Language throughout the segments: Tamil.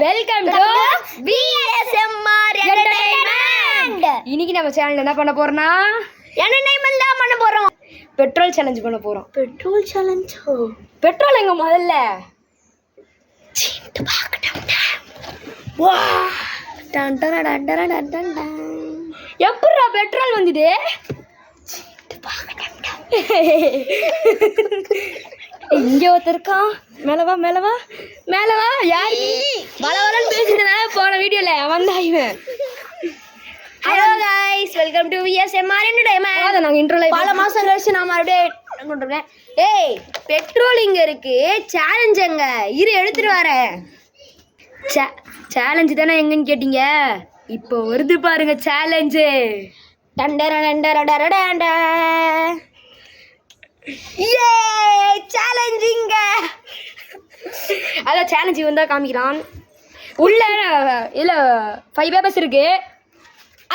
Welcome to VSMR entertainment. இன்னைக்கு நம்ம சேனல்ல என்ன பண்ண போறோம்னா என்டர்டெயின்மென்ட் தான் பண்ண போறோம். பெட்ரோல் சேலஞ்ச் பண்ண போறோம். Petrol challenge? பெட்ரோல் எங்க முதல்ல சீட்டு பார்க்கட்டும். வா டன் டன் டன் டன் டன் டன். எப்பறா பெட்ரோல் வந்தது? சீட்டு பார்க்கட்டும். இங்க ஒருத்தருக்கான். மேலவா மேலவா மேலவா. யாரு வளவலன்னு பேசிட்டு போன வீடியோல வந்தா இவன். Hello guys, welcome to VSMR entertainment. நாங்க இன்ட்ரோல பல மாசம் கழிச்சு நான் மறுபடியும் கொண்டுறேன். ஏய், பெட்ரோல் இங்க இருக்கு, சேலஞ்ச் எங்க? இரு எடுத்துட்டு வரேன். சேலஞ்ச் தானே எங்கன்னு கேட்டீங்க? இப்போ வருது பாருங்க சேலஞ்ச். டண்டர டண்டர டண்டர. ஏ சேலஞ்சிங்க. அதான் சேலஞ்ச் இவன் தான் காமிக்கிறான். உள்ள இல்ல 5 பேப்பர்ஸ் இருக்கு.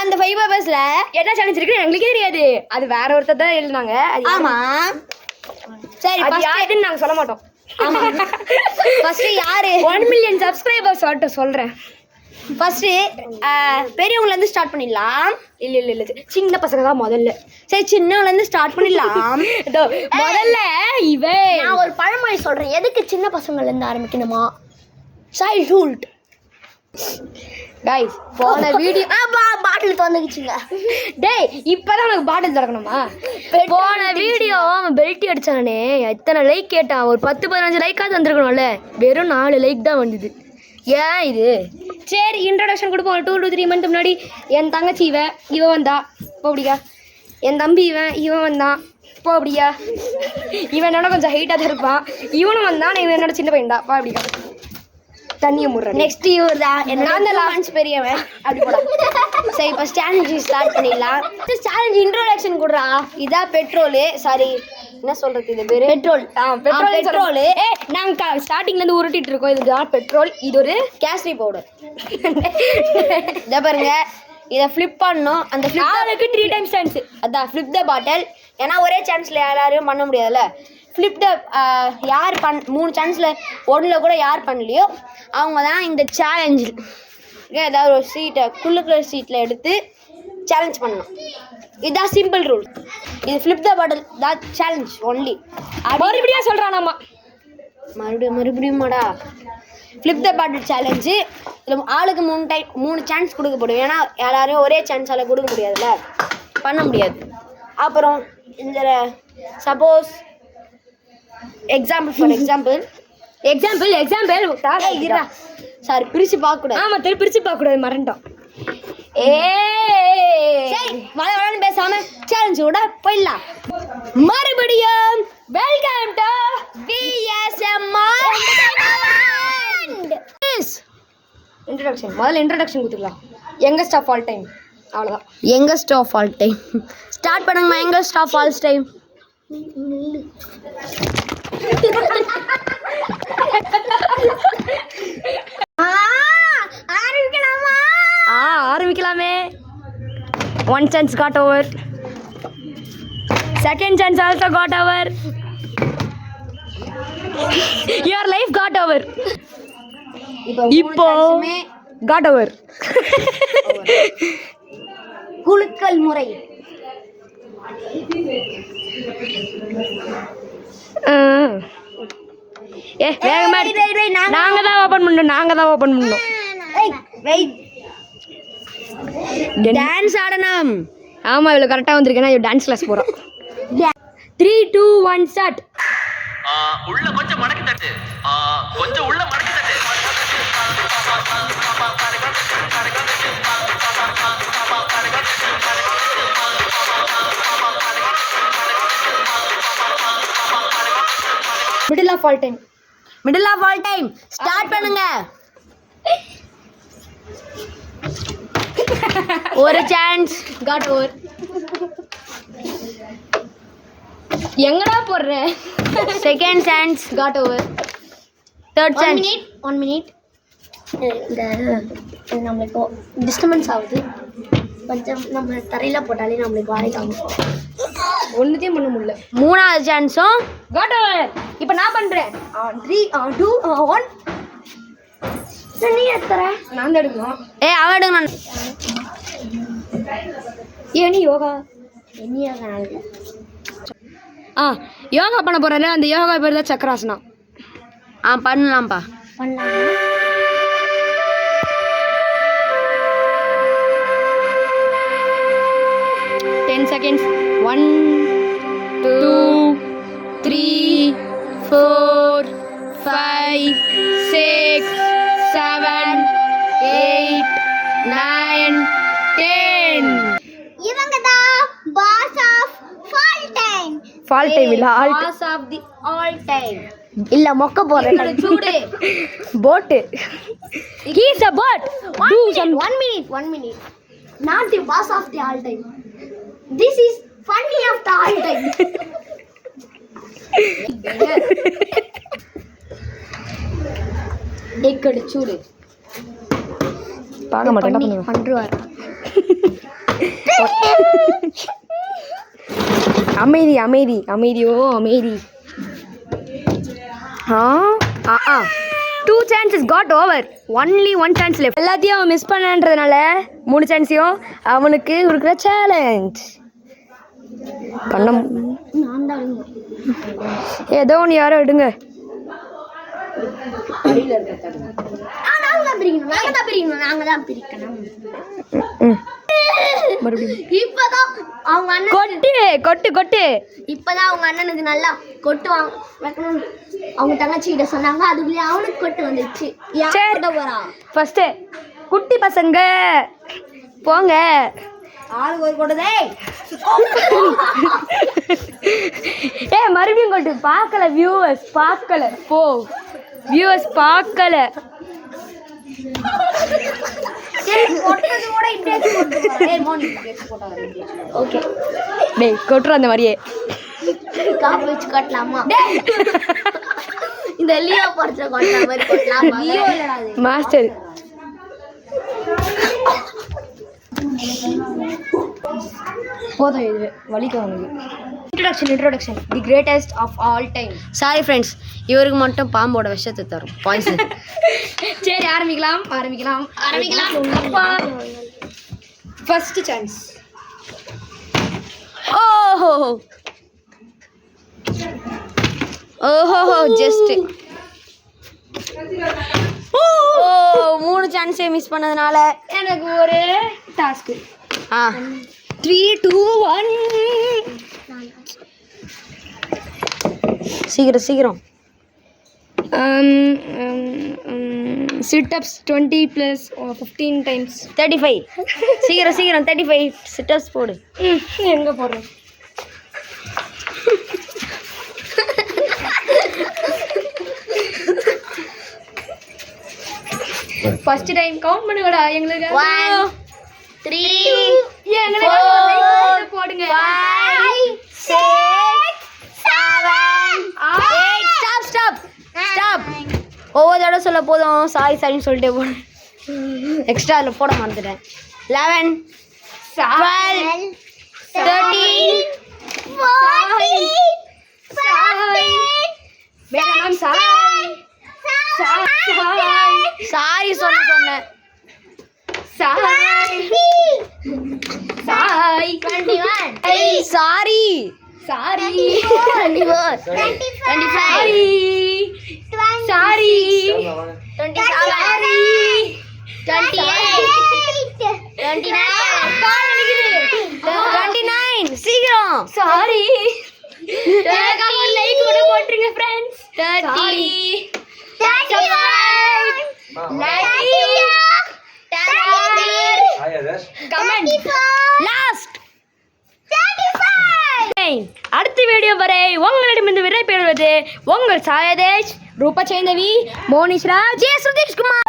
அந்த 5 பேப்பர்ஸ்ல என்ன சேலஞ்ச் இருக்குன்னு எங்களுக்கே தெரியாது. அது வேற ஒருத்தர் தான் எழுதுனாங்க. ஆமா சரி, யாருன்னு நாங்க சொல்ல மாட்டோம். ஆமா ஃபர்ஸ்ட் யாரு 1 மில்லியன் சப்ஸ்கிரைபர்ஸ் வரட்ட சொல்றேன். ஃபர்ஸ்ட் பெரியவங்கல இருந்து ஸ்டார்ட் பண்ணிடலாம். இல்ல இல்ல இல்ல, சின்ன பசங்க தான் முதல்ல. சரி, சின்னவங்கல இருந்து ஸ்டார்ட் பண்ணிடலாம். முதல்ல இவன் நான் ஒரு பழமொழி சொல்றேன். எதுக்கு சின்ன பசங்கள்ல இருந்து ஆரம்பிக்கணுமா? சைல்ட்ஹுட். கைஸ், போன வீடியோ பாட்டில் திறந்துக்குச்சுங்க. டேய், இப்பதான் உனக்கு பாட்டில் திறக்கணுமா? போன வீடியோ அவன் பெல்ட்டி அடிச்சானே, எத்தனை லைக் கேட்டான்? ஒரு 10-15 லைக்காவது வந்திருக்கணும்ல. வெறும் 4 லைக் தான் வந்தது. ஏன் இது? சரி, இன்ட்ரடக்ஷன் கொடுப்போம். 2 to 3 மந்த் முன்னாடி என் தங்கச்சி இவன் வந்தா போபடியா. என் தம்பி இவன் வந்தான் போபடியா. இவன் என்னோட கொஞ்சம் ஹைட்டாக தான் இருப்பான். இவனும் வந்தான். இவன் என்னோட சின்ன பையன்டா பாபடியா. தண்ணியை முடுற. நெக்ஸ்ட் இவர் தான் நான் தான் லான்ச் பெரியவன். அப்படி போடா. சரி, இப்போ சேலஞ்சு ஸ்டார்ட் பண்ணிடலாம். சேலஞ்ச் இன்ட்ரோடக்ஷன் கொடுறா. இதான் பெட்ரோலு. சாரி, என்ன சொல்றது? இது பேரு பெட்ரோல். பெட்ரோல். நாங்க ஸ்டார்டிங்ல இருந்து உருட்டிட்டு இருக்கோம். இதுதான் பெட்ரோல். இது ஒரு கேசரி பவுடர். இதை பாருங்க, இதை ஃப்ளிப் பண்ணணும். அந்த ஃப்ளிப்க்கு 3 டைம்ஸ் சான்ஸ். அதான் ஃப்ளிப் த பாட்டில். ஏன்னா ஒரே சான்ஸ்ல யாராலையும் பண்ண முடியாதுல்ல. ஃப்ளிப் த யார் 3 சான்ஸ்ல 1ல கூட யார் பண்ணலையோ அவங்க தான் இந்த சேலஞ்சு. ஏதாவது ஒரு சீட்டை குள்ளுக்குள்ள சீட்டில் எடுத்து சேலஞ்ச் பண்ணணும். இதுதான் சிம்பிள் ரூல். இது ஃப்ளிப் த பாட்டில் தான் சேலஞ்ச் ஒன்லி. மறுபடியும் சொல்கிறான் நம்ம. மறுபடியுமாடா ஃப்ளிப் த பாட்டில் சேலஞ்சு. இதில் ஆளுக்கு 3 சான்ஸ் கொடுக்கப்படும். ஏன்னா யாராரையும் ஒரே சான்ஸால் கொடுக்க முடியாதுல்ல, பண்ண முடியாது. அப்புறம் இந்த சப்போஸ் எக்ஸாம்பிள் சாரி, பிரித்து பார்க்கக்கூடாது. ஆமாம், திருப்பி பிரித்து பார்க்கக்கூடாது, மறந்துட்டோம். வளன்னு பேசாம சேலஞ்சு விட போயிடலாம். மறுபடியும் வெல்கம் டு VSMR இன்ட்ரோடக்ஷன். முதல்ல இன்ட்ரோடக்ஷன் கொடுத்துக்கலாம். Youngest of all time. அவ்வளோதான். Youngest of all time start பண்ணுங்கம்மா. Youngest of all time. ஆரம்பிக்கலாமே. 1 chance got over. 2nd chance also got over. Your life got over. இப்போ got over. குலுக்கல் முறை. நாங்க தான் ஓபன் பண்ணோம். டான்ஸ் ஆடணும். ஆமா, இவ்வளவு கரெக்டா வந்திருக்கேன்னா டான்ஸ் கிளாஸ் போறோம். 3 2 1 ஸ்டார்ட். உள்ள கொஞ்சம் மடக்கி தட்டு. கொஞ்சம் உள்ள மடக்கி தட்டு. Middle of all time start பண்ணுங்க. ஒரு சான்ஸ் காட் ஓவர். எங்கடா போடுற? 2nd chance got over. 3rd chance. 1 minute. இந்த நம்மளுக்கு டிஸ்டர்பன்ஸ் ஆகுது. கொஞ்சம் நம்ம தரையில் போட்டாலே நம்மளுக்கு வாரிக்காகும். ஒன்றுத்தையும் பண்ண முடியல. 3வது சான்ஸும் காட் ஓவர். இப்போ நான் பண்ணுறேன். 3 2 1 நீ எத்தற நான் தான் எடுக்கணும். அவன் எடுங்க. நான் ஏன் யோகா யோகா பண்ண போறல, அந்த யோகா பேர் தான் சக்கராசனம். பண்ணலாம்ப்பா. 10 seconds. 1 2 3 4 5 6 7 8 9 10. இவங்க தான் boss of fall time. Fall time இல்ல, all boss of the all time. இல்ல மொக்க போறேன். சூடு போட். He is a boat. Do some. 1 minute. Not the boss of the all time. This is funny of the all time. எக்கடு சூடு பார்க்க மாட்டேன். என்ன பண்ணுவேன்? பண்றாரு. அமைதி அமைதி அமைதியோ அமைதி. 2 chances got over. Only 1 chance left. எல்லாத்தையும் அவன் மிஸ் பண்ணன்றதுனால 3 சான்ஸையும் அவனுக்கு இருக்கிற சேலஞ்ச் பண்ண. நான் தான் ஏதோ ஒன்று யாரோ எடுங்க. நாங்க தான் பிரிக்கணும். மறுபடியும் இப்பதான் அவங்க அண்ணன் கொட்டு கொட்டு கொட்டு. இப்பதான் அவங்க அண்ணனுக்கு நல்லா கொட்டு வைக்கணும் அவங்க தங்கச்சி கிட்ட சொன்னாங்க. அதுக்குள்ளே அவனுக்கு கொட்டு வந்துச்சு. யார்கிட்ட போறான்? ஃபர்ஸ்ட் குட்டி பசங்க போங்க. ஆளுக்கு ஒரு கொட்டுதே. மறுபடியும் கொட்டு. பார்க்கல வியூவர்ஸ், பார்க்கல. போ வியூவர்ஸ் பார்க்கல. ஓகே டேய் கொட்டுற அந்த மாதிரியே காப்பு வச்சு கொட்டலாமா? இந்த லியோ பறிச்ச கொட்டா மாதிரி கொட்டலாமா? லியோ இல்லடா அது. மாஸ்டர் போதும், இது வலிக்க உனக்கு. Introduction the greatest of all time. Sorry friends, இவருக்கு மட்டும் பாம்போட விஷத்தை தரும், பாய்சன். சரி ஆரம்பிக்கலாம். அப்பா ஃபர்ஸ்ட் சான்ஸ். ஓஹோ ஓஹோ ஜஸ்ட் 3 சான்ஸே மிஸ் பண்ணதுனால எனக்கு ஒரு டாஸ்க். 3 2 1. சீக்கிரம் சிட்-அப்ஸ் 20 + 15 times. 35. சீக்கிரம் 35 சிட்டப்ஸ் போடு. எங்க போடுறேன்? ஃபர்ஸ்ட் டைம் கவுண்ட் பண்ணுங்கடா எங்களுக்கு. 1 3 எங்களுக்கு போடுங்க. 5 6 7 8. ஸ்டாப். ஒவ்வொரு தடவை சொல்ல போதும் சாரின்னு சொல்லிட்டே போடு. எக்ஸ்ட்ரா அதில் போட மறந்துட்டேன். 11 12 13 14 சாரி சொன்னேன். சாரி 29. சீக்கிரம் சாரி. லைக் கூட போட்டுருங்க ஃப்ரெண்ட்ஸ். 30 லாஸ்ட். அடுத்த வீடியோ வரை உங்களிடமிருந்து விடை பெறுவது உங்கள் சாயதேஷ், ரூபா சேந்தவி, மோனிஷ் ராஜ், சுதீஷ் குமார்.